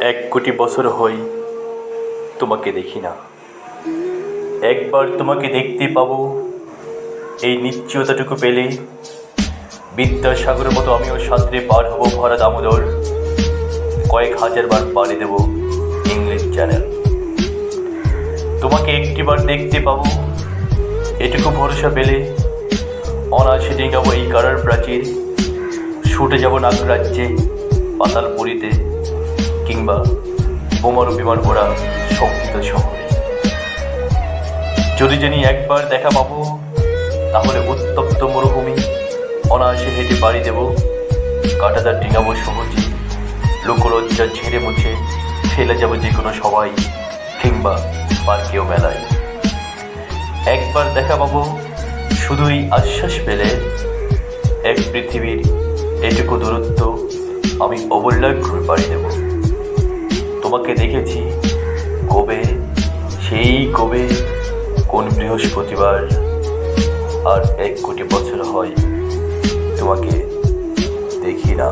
1 কোটি বছর হই তোমাকে দেখি না। একবার তোমাকে দেখতে পাবো, এই নিশ্চয়তাটুকু পেলে বিদ্যাসাগরের মতো আমিও সাঁতরে পার হব ভরা দামোদর। কয়েক হাজার বার পাড়ি দেব ইংলিশ চ্যানেল। তোমাকে একটিবার দেখতে পাবো, এটুকু ভরসা পেলে অনায়াসে ডিঙাবো এই কারার প্রাচীর। ছুটে যাব নাগরাজ্যে, পাতালপুরীতে, কিংবা বোমারু বিমান ওরা শঙ্কিত শহরে। যদি জানি একবার দেখা পাবো, তাহলে উত্তপ্ত মরুভূমি অনায়াসে হেঁটে পাড়ি দেব। কাঁটাদার ডিঙাবো সহজে, লোকলজ্জা ঝেড়ে মুছে ফেলে যাব যে কোনো সবাই, কিংবা পার্কেও মেলায়। একবার দেখা পাবো শুধুই আশ্বাস পেলে, এক পৃথিবীর এটুকু দূরত্ব আমি অবল্লায় ঘুরে পাড়ি দেব। তোমাকে দেখেছি কবে, সেই কবে, কোন বৃহস্পতিবার। আর 1 কোটি বছর হয় তোমাকে দেখি না।